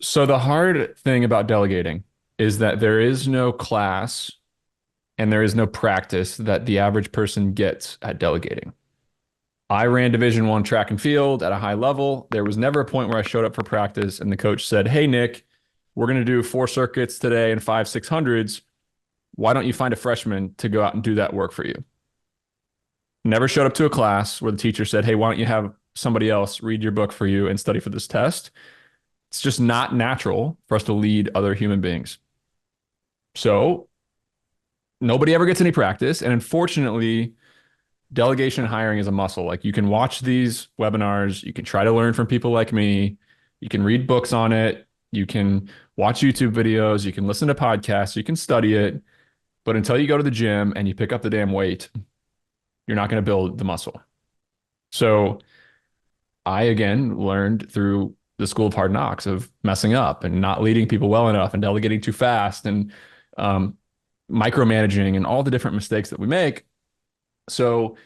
So the hard thing about delegating is that there is no class and there is no practice that the average person gets at delegating. I ran Division One track and field at a high level. There was never a point where I showed up for practice and the coach said, "Hey Nick, we're going to do 4 circuits today and five 600s. Why don't you find a freshman to go out and do that work for you?" Never showed up to a class where the teacher said, "Hey, why don't you have somebody else read your book for you and study for this test?" It's just not natural for us to lead other human beings. So nobody ever gets any practice. And unfortunately, delegation and hiring is a muscle. Like you can watch these webinars, you can try to learn from people like me, you can read books on it, you can watch YouTube videos, you can listen to podcasts, you can study it. But until you go to the gym and you pick up the damn weight, you're not going to build the muscle. So I again learned through the school of hard knocks of messing up and not leading people well enough and delegating too fast and um, micromanaging and all the different mistakes that we make. So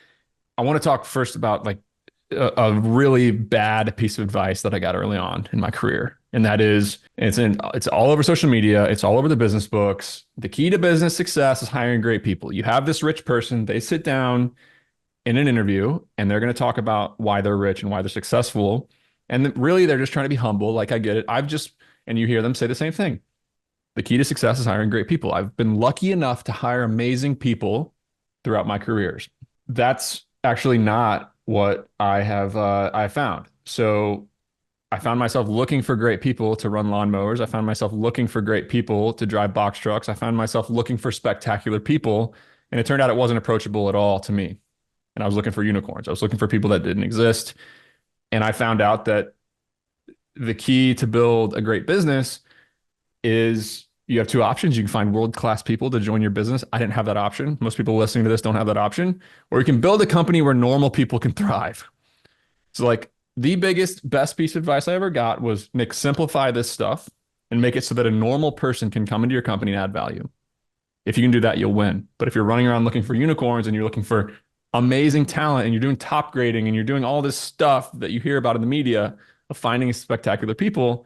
I want to talk first about like a really bad piece of advice that I got early on in my career. And that is it's all over social media, it's all over the business books. The key to business success is hiring great people. You have this rich person, they sit down in an interview and they're going to talk about why they're rich and why they're successful. And really they're just trying to be humble. Like I get it. And you hear them say the same thing. The key to success is hiring great people. I've been lucky enough to hire amazing people throughout my careers. That's actually not what I found. So I found myself looking for great people to run lawnmowers. I found myself looking for great people to drive box trucks. I found myself looking for spectacular people. And it turned out it wasn't approachable at all to me. And I was looking for unicorns. I was looking for people that didn't exist. And I found out that the key to build a great business is you have two options. You can find world-class people to join your business. I didn't have that option. Most people listening to this don't have that option. Or you can build a company where normal people can thrive. So like the biggest, best piece of advice I ever got was, Nick, simplify this stuff and make it so that a normal person can come into your company and add value. If you can do that, you'll win. But if you're running around looking for unicorns and you're looking for amazing talent and you're doing top grading and you're doing all this stuff that you hear about in the media of finding spectacular people,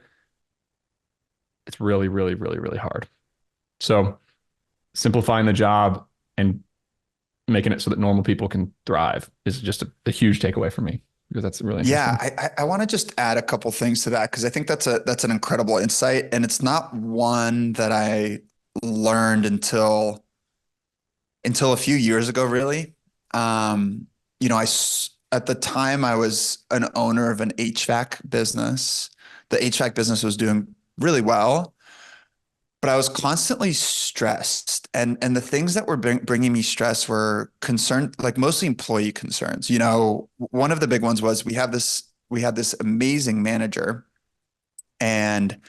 it's really, really, really, really hard. So simplifying the job and making it so that normal people can thrive is just a huge takeaway for me because that's really Yeah, interesting. I want to just add a couple things to that because I think that's an incredible insight, and it's not one that I learned until a few years ago, really. Um, at the time I was an owner of an HVAC business. The HVAC business was doing really well, but I was constantly stressed, and the things that were bringing me stress were concerned, like mostly employee concerns. One of the big ones was we had this amazing manager, and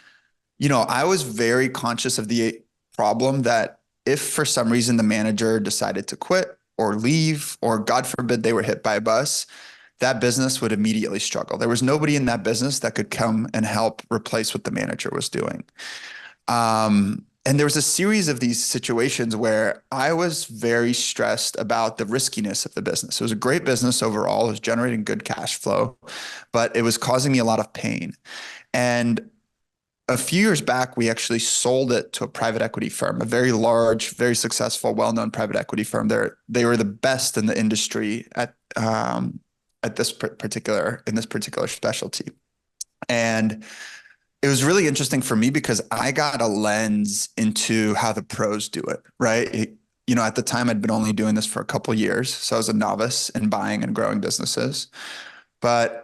I was very conscious of the problem that if for some reason the manager decided to quit or leave, or God forbid they were hit by a bus, that business would immediately struggle. There was nobody in that business that could come and help replace what the manager was doing. And there was a series of these situations where I was very stressed about the riskiness of the business. It was a great business overall. It was generating good cash flow, but it was causing me a lot of pain. And a few years back, we actually sold it to a private equity firm, a very large, very successful, well-known private equity firm. They were the best in the industry at this particular specialty. And it was really interesting for me because I got a lens into how the pros do it, right? At the time I'd been only doing this for a couple of years, so I was a novice in buying and growing businesses. But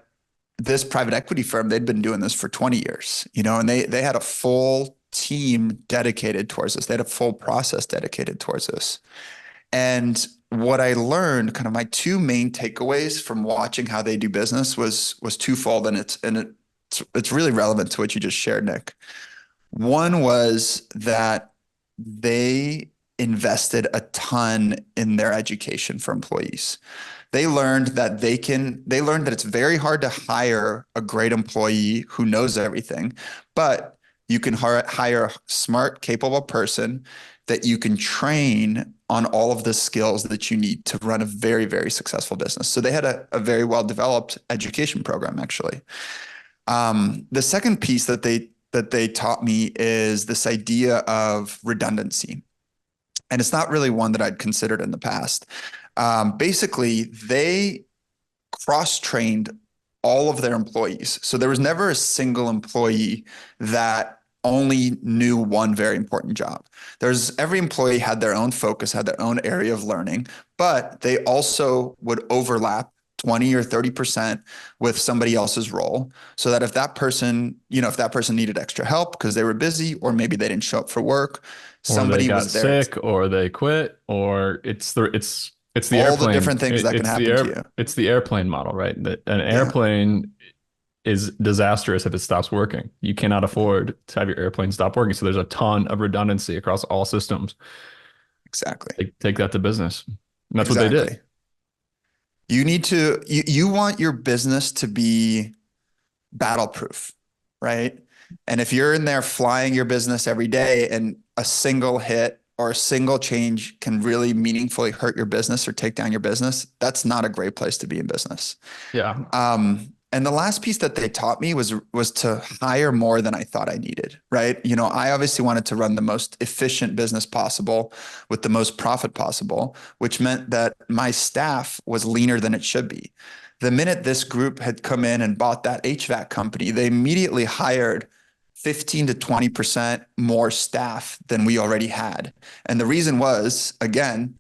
this private equity firm, they'd been doing this for 20 years, and they had a full team dedicated towards this. They had a full process dedicated towards this. And what I learned, kind of my two main takeaways from watching how they do business was twofold, and it's really relevant to what you just shared, Nick. One was that they invested a ton in their education for employees. They learned that it's very hard to hire a great employee who knows everything, but you can hire a smart, capable person that you can train on all of the skills that you need to run a very, very successful business. So they had a very well developed education program, actually. The second piece that that they taught me is this idea of redundancy. And it's not really one that I'd considered in the past. Basically, they cross-trained all of their employees. So there was never a single employee that only knew one very important job. There's every employee had their own focus, had their own area of learning, but they also would overlap 20 or 30% with somebody else's role. So that if that person, if that person needed extra help because they were busy, or maybe they didn't show up for work, Or they somebody got was there. sick, or they quit, or it's the All the airplane. different things that can It's the happen to you. it's the airplane model, right? That an Yeah, airplane is disastrous if it stops working. You cannot afford to have your airplane stop working. So there's a ton of redundancy across all systems. exactly. Take that to business. And that's what they did. Exactly. You want your business to be battle proof, right? And if you're in there flying your business every day and a single hit or a single change can really meaningfully hurt your business or take down your business, that's not a great place to be in business. Yeah. And the last piece that they taught me was to hire more than I thought I needed, right? I obviously wanted to run the most efficient business possible with the most profit possible, which meant that my staff was leaner than it should be. The minute this group had come in and bought that HVAC company, they immediately hired 15 to 20% more staff than we already had. And the reason was, again,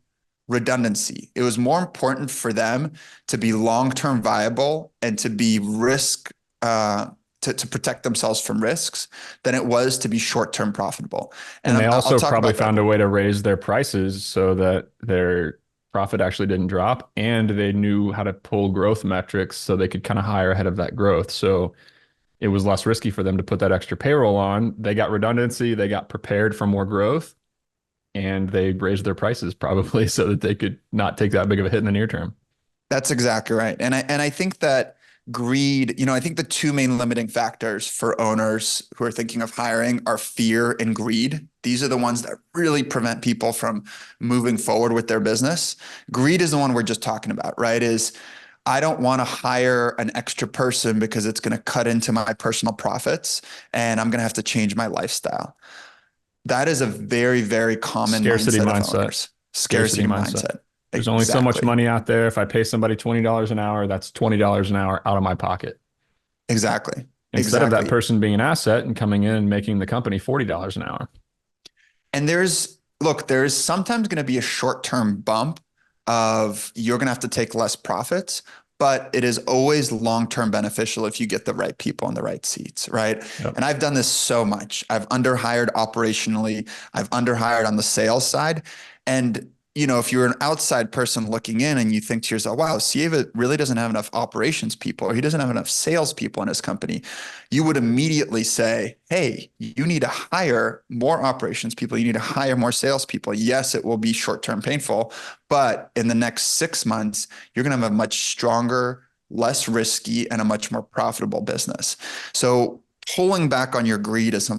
redundancy. It was more important for them to be long-term viable and to be to protect themselves from risks than it was to be short-term profitable. And And they I'll also talk probably about that. found a way to raise their prices so that their profit actually didn't drop, and they knew how to pull growth metrics so they could kind of hire ahead of that growth. So it was less risky for them to put that extra payroll on. They got redundancy, they got prepared for more growth, and they raised their prices probably so that they could not take that big of a hit in the near term. That's exactly right. And I think that greed, I think the two main limiting factors for owners who are thinking of hiring are fear and greed. These are the ones that really prevent people from moving forward with their business. Greed is the one we're just talking about, right? Is I don't want to hire an extra person because it's going to cut into my personal profits and I'm going to have to change my lifestyle. That is a very, very common Scarcity mindset of mindset. owners. Scarcity Scarcity mindset. mindset. There's only so much Exactly. money out there. If I pay somebody $20 an hour, that's $20 an hour out of my pocket. Exactly. Instead of that Exactly. person being an asset and coming in and making the company $40 an hour. And there is sometimes going to be a short-term bump of you're going to have to take less profits, but it is always long-term beneficial if you get the right people in the right seats, right? Yep. And I've done this so much. I've underhired operationally, I've underhired on the sales side. And if you're an outside person looking in and you think to yourself, wow, Sieva really doesn't have enough operations people, or he doesn't have enough sales people in his company, you would immediately say, hey, you need to hire more operations people. You need to hire more sales people. Yes, it will be short-term painful, but in the next 6 months, you're going to have a much stronger, less risky, and a much more profitable business. So pulling back on your greed is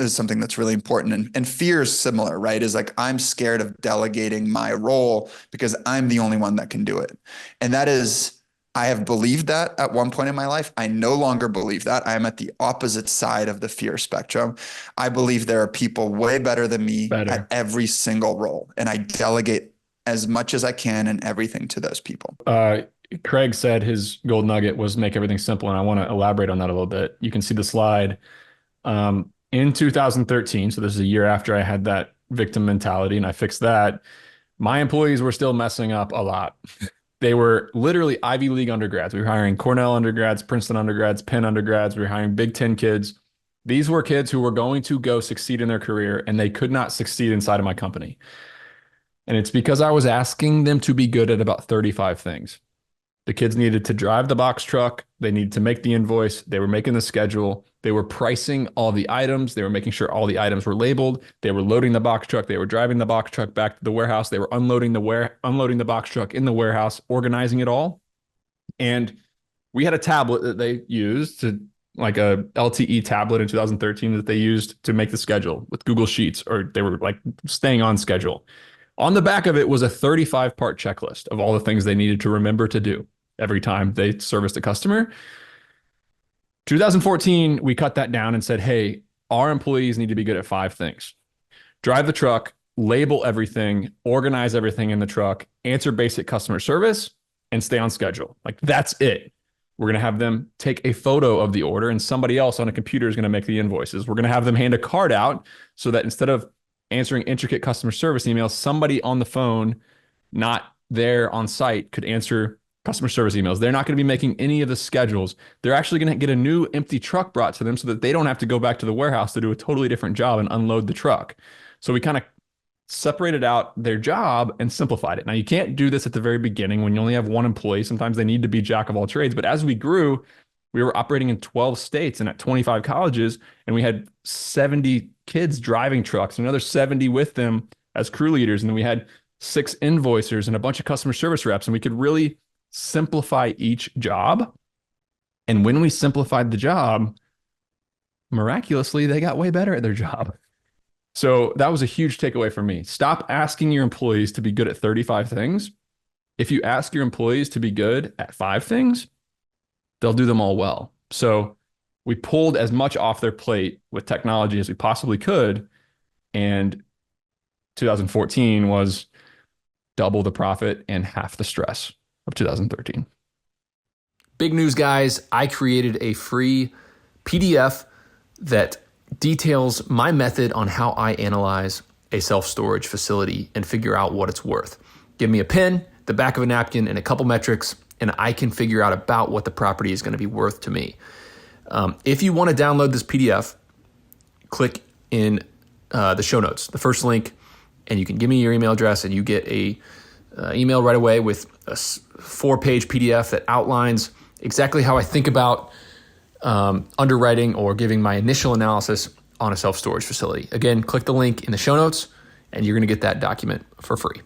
something that's really important. And fear is similar, right? Is like, I'm scared of delegating my role because I'm the only one that can do it. And I have believed that at one point in my life. I no longer believe that. I am at the opposite side of the fear spectrum. I believe there are people way better than me at Better. every single role. And I delegate as much as I can and everything to those people. Craig said his gold nugget was make everything simple, and I want to elaborate on that a little bit. You can see the slide. In 2013, so this is a year after I had that victim mentality and I fixed that, my employees were still messing up a lot. They were literally Ivy League undergrads. We were hiring Cornell undergrads, Princeton undergrads, Penn undergrads. We were hiring Big Ten kids. These were kids who were going to go succeed in their career, and they could not succeed inside of my company. And it's because I was asking them to be good at about 35 things. The kids needed to drive the box truck. They needed to make the invoice. They were making the schedule. They were pricing all the items. They were making sure all the items were labeled. They were loading the box truck. They were driving the box truck back to the warehouse. They were unloading the box truck in the warehouse, organizing it all. And we had a tablet that they used to, like a LTE tablet in 2013 that they used to make the schedule with Google Sheets, or they were like staying on schedule. On the back of it was a 35-part checklist of all the things they needed to remember to do every time they serviced a customer. 2014, we cut that down and said, hey, our employees need to be good at 5 things: drive the truck, label everything, organize everything in the truck, answer basic customer service, and stay on schedule. Like, that's it. We're going to have them take a photo of the order, and somebody else on a computer is going to make the invoices. We're going to have them hand a card out so that instead of answering intricate customer service emails, somebody on the phone, not there on site, could answer customer service emails. They're not going to be making any of the schedules. They're actually going to get a new empty truck brought to them so that they don't have to go back to the warehouse to do a totally different job and unload the truck. So we kind of separated out their job and simplified it. Now, you can't do this at the very beginning when you only have one employee. Sometimes they need to be jack of all trades. But as we grew, we were operating in 12 states and at 25 colleges, and we had 70 kids driving trucks and another 70 with them as crew leaders. And then we had 6 invoicers and a bunch of customer service reps, and we could really simplify each job. And when we simplified the job, miraculously, they got way better at their job. So that was a huge takeaway for me. Stop asking your employees to be good at 35 things. If you ask your employees to be good at 5 things, they'll do them all well. So we pulled as much off their plate with technology as we possibly could. And 2014 was double the profit and half the stress of 2013. Big news, guys. I created a free PDF that details my method on how I analyze a self-storage facility and figure out what it's worth. Give me a pen, the back of a napkin, and a couple metrics, and I can figure out about what the property is going to be worth to me. If you want to download this PDF, click in the show notes, the first link, and you can give me your email address, and you get a email right away with a 4-page PDF that outlines exactly how I think about underwriting or giving my initial analysis on a self-storage facility. Again, click the link in the show notes and you're going to get that document for free.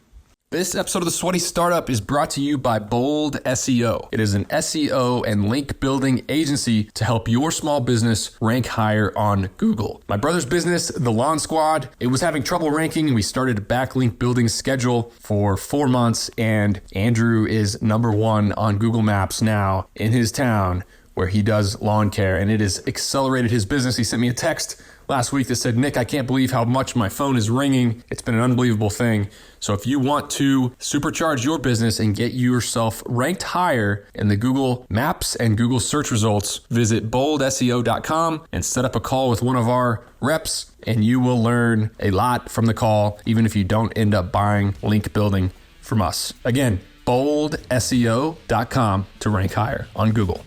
This episode of The Sweaty Startup is brought to you by Bold SEO. It is an SEO and link building agency to help your small business rank higher on Google. My brother's business, The Lawn Squad, it was having trouble ranking. We started a backlink building schedule for 4 months, and Andrew is #1 on Google Maps now in his town where he does lawn care, and it has accelerated his business. He sent me a text last week that said, "Nick, I can't believe how much my phone is ringing. It's been an unbelievable thing." So if you want to supercharge your business and get yourself ranked higher in the Google Maps and Google search results, visit boldseo.com and set up a call with one of our reps, and you will learn a lot from the call, even if you don't end up buying link building from us. Again, boldseo.com to rank higher on Google.